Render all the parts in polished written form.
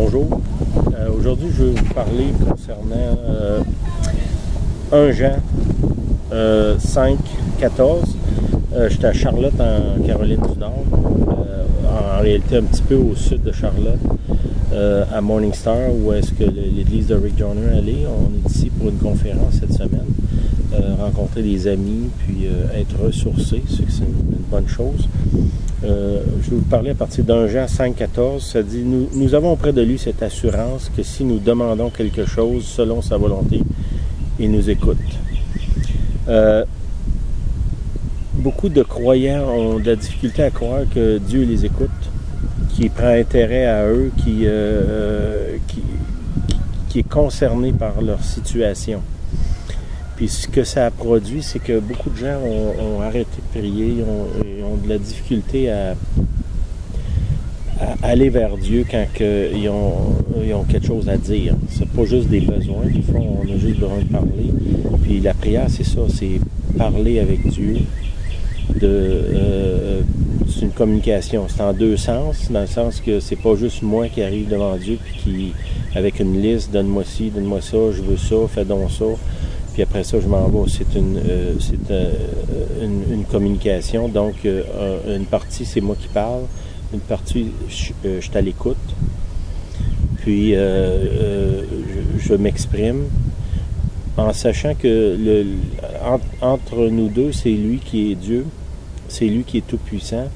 Bonjour. Aujourd'hui, je vais vous parler concernant 1 Jean 5, 14. J'étais à Charlotte, en Caroline du Nord, en réalité un petit peu au sud de Charlotte, à Morningstar, où est-ce que l'église de Rick Joyner allait. On est ici pour une conférence cette semaine, rencontrer des amis, puis être ressourcé, c'est une bonne chose. Je vais vous parler à partir d'1 Jean 5, 14. Ça dit, nous avons auprès de lui cette assurance que si nous demandons quelque chose selon sa volonté, il nous écoute. Beaucoup de croyants ont de la difficulté à croire que Dieu les écoute, qu'il prend intérêt à eux, qui est concerné par leur situation. Puis ce que ça a produit, c'est que beaucoup de gens ont arrêté de prier, ont de la difficulté à aller vers Dieu quand ils ont quelque chose à dire. C'est pas juste des besoins, des fois on a juste besoin de parler. Puis la prière, c'est ça, c'est parler avec Dieu. C'est une communication. C'est en deux sens, dans le sens que c'est pas juste moi qui arrive devant Dieu puis qui, avec une liste, donne-moi ci, donne-moi ça, je veux ça, fais donc ça. Puis après ça, je m'en vais. C'est une communication. Donc, une partie, c'est moi qui parle. Une partie, je suis à l'écoute. Puis, je m'exprime en sachant que entre nous deux, c'est lui qui est Dieu. C'est lui qui est tout-puissant.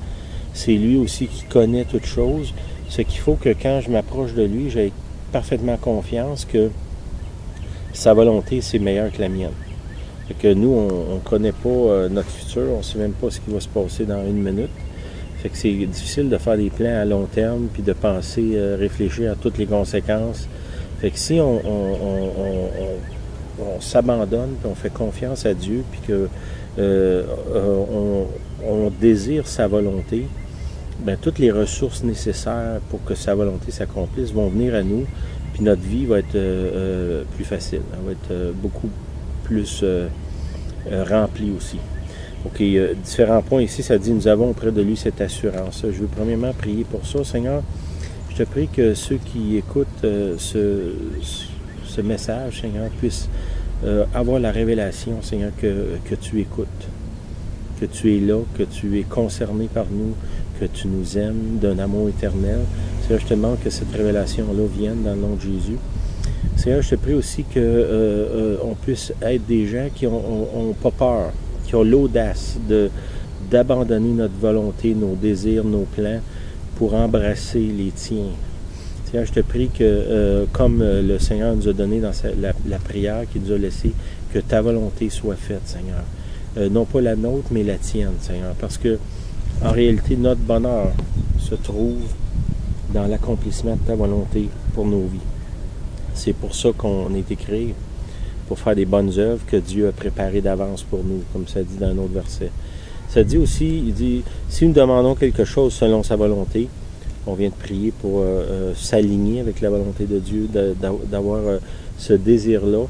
C'est lui aussi qui connaît toutes choses. Ce qu'il faut que quand je m'approche de lui, j'ai parfaitement confiance que sa volonté, c'est meilleur que la mienne. Fait que nous, on ne connaît pas notre futur, on ne sait même pas ce qui va se passer dans une minute. Fait que c'est difficile de faire des plans à long terme, puis de penser, réfléchir à toutes les conséquences. Fait que si on s'abandonne, puis on fait confiance à Dieu, puis que on désire sa volonté, bien, toutes les ressources nécessaires pour que sa volonté s'accomplisse vont venir à nous. Puis notre vie va être plus facile, elle va être beaucoup plus remplie aussi. OK, différents points ici, ça dit, nous avons auprès de lui cette assurance. Je veux premièrement prier pour ça. Seigneur, je te prie que ceux qui écoutent ce message, Seigneur, puissent avoir la révélation, Seigneur, que tu écoutes, que tu es là, que tu es concerné par nous, que tu nous aimes d'un amour éternel. Seigneur, je te demande que cette révélation-là vienne dans le nom de Jésus. Seigneur, je te prie aussi qu'on puisse être des gens qui n'ont pas peur, qui ont l'audace d'abandonner notre volonté, nos désirs, nos plans pour embrasser les tiens. Seigneur, je te prie que, comme le Seigneur nous a donné dans la prière qu'il nous a laissée, que ta volonté soit faite, Seigneur. Non pas la nôtre, mais la tienne, Seigneur. Parce que, en réalité, notre bonheur se trouve dans l'accomplissement de ta volonté pour nos vies. C'est pour ça qu'on a été créé, pour faire des bonnes œuvres que Dieu a préparées d'avance pour nous, comme ça dit dans un autre verset. Ça dit aussi, il dit, si nous demandons quelque chose selon sa volonté, on vient de prier pour s'aligner avec la volonté de Dieu, d'avoir ce désir-là.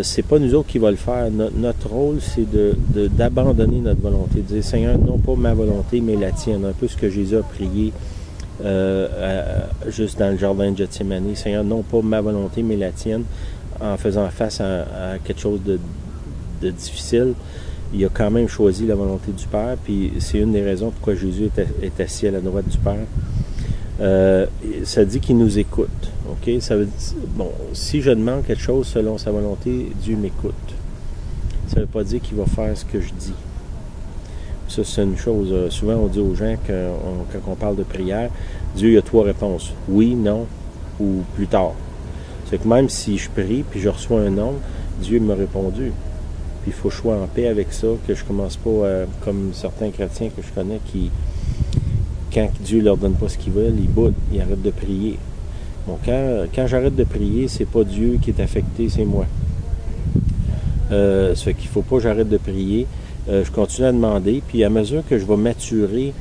C'est pas nous autres qui va le faire. Notre rôle, c'est d'abandonner notre volonté, de dire, Seigneur, non pas ma volonté, mais la tienne. Un peu ce que Jésus a prié juste dans le jardin de Gethsémani. Seigneur, non pas ma volonté, mais la tienne, en faisant face à quelque chose de difficile. Il a quand même choisi la volonté du Père, puis c'est une des raisons pourquoi Jésus est assis à la droite du Père. Ça dit qu'il nous écoute. Okay? Ça veut dire, bon, si je demande quelque chose selon sa volonté, Dieu m'écoute. Ça ne veut pas dire qu'il va faire ce que je dis. Ça, c'est une chose. Souvent, on dit aux gens, quand on parle de prière, Dieu, il y a 3 réponses. Oui, non, ou plus tard. C'est que même si je prie, puis je reçois un non, Dieu m'a répondu. Puis il faut que je sois en paix avec ça, que je ne commence pas comme certains chrétiens que je connais qui, quand Dieu ne leur donne pas ce qu'ils veulent, ils boudent, ils arrêtent de prier. Bon, quand j'arrête de prier, c'est pas Dieu qui est affecté, c'est moi. Ça fait qu'il ne faut pas que j'arrête de prier. Je continue à demander, puis à mesure que je vais maturer,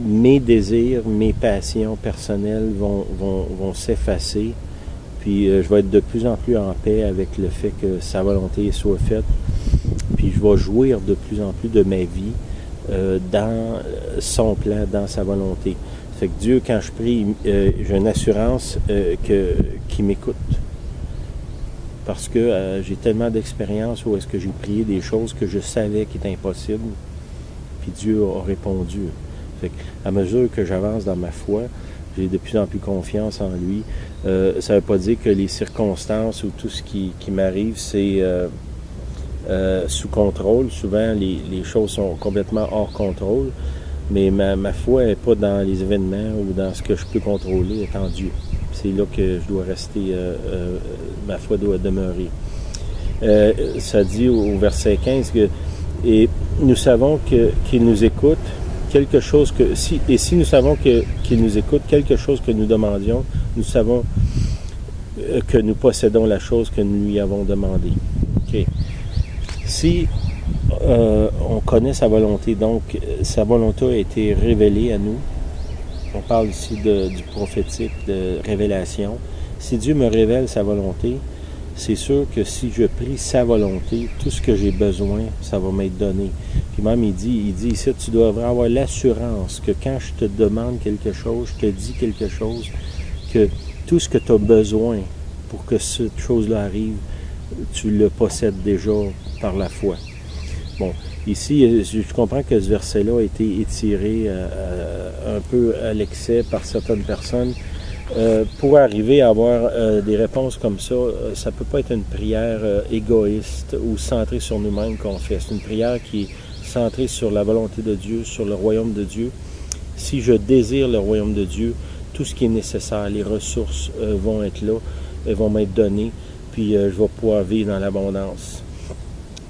mes désirs, mes passions personnelles vont s'effacer, puis je vais être de plus en plus en paix avec le fait que sa volonté soit faite, puis je vais jouir de plus en plus de ma vie dans son plan, dans sa volonté. Ça Fait que Dieu, quand je prie, j'ai une assurance qu'il m'écoute. Parce que j'ai tellement d'expérience où est-ce que j'ai prié des choses que je savais qui étaient impossibles, puis Dieu a répondu. Fait que, à mesure que j'avance dans ma foi, j'ai de plus en plus confiance en lui. Ça ne veut pas dire que les circonstances ou tout ce qui m'arrive, c'est sous contrôle. Souvent, les choses sont complètement hors contrôle, mais ma foi n'est pas dans les événements ou dans ce que je peux contrôler, elle est en Dieu. C'est là que je dois rester, ma foi doit demeurer. Ça dit au verset 15 que « Et nous savons qu'il nous écoute, quelque chose que... Si nous savons qu'il nous écoute, quelque chose que nous demandions, nous savons que nous possédons la chose que nous lui avons demandé. » Okay. Si on connaît sa volonté, donc sa volonté a été révélée à nous, on parle ici du prophétique, de révélation. Si Dieu me révèle sa volonté, c'est sûr que si je prie sa volonté, tout ce que j'ai besoin, ça va m'être donné. Puis même, il dit ici, tu devrais avoir l'assurance que quand je te demande quelque chose, je te dis quelque chose, que tout ce que tu as besoin pour que cette chose-là arrive, tu le possèdes déjà par la foi. Bon, ici, je comprends que ce verset-là a été étiré un peu à l'excès par certaines personnes. Pour arriver à avoir des réponses comme ça, ça ne peut pas être une prière égoïste ou centrée sur nous-mêmes qu'on fait. C'est une prière qui est centrée sur la volonté de Dieu, sur le royaume de Dieu. Si je désire le royaume de Dieu, tout ce qui est nécessaire, les ressources vont être là, elles vont m'être données, puis je vais pouvoir vivre dans l'abondance.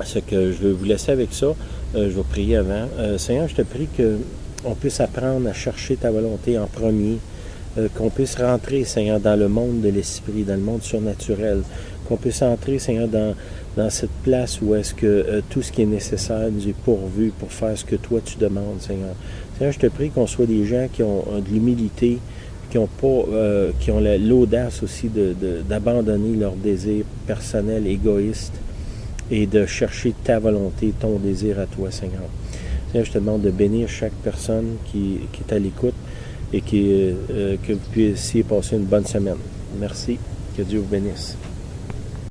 C'est que je vais vous laisser avec ça. Je vais prier avant. Seigneur, je te prie qu'on puisse apprendre à chercher ta volonté en premier, qu'on puisse rentrer, Seigneur, dans le monde de l'esprit, dans le monde surnaturel, qu'on puisse entrer, Seigneur, dans cette place où est-ce que tout ce qui est nécessaire nous est pourvu pour faire ce que toi tu demandes, Seigneur. Seigneur, je te prie qu'on soit des gens qui ont de l'humilité, qui ont l'audace aussi d'abandonner leurs désirs personnels, égoïstes, et de chercher ta volonté, ton désir à toi, Seigneur. Seigneur, je te demande de bénir chaque personne qui est à l'écoute et que vous puissiez passer une bonne semaine. Merci. Que Dieu vous bénisse.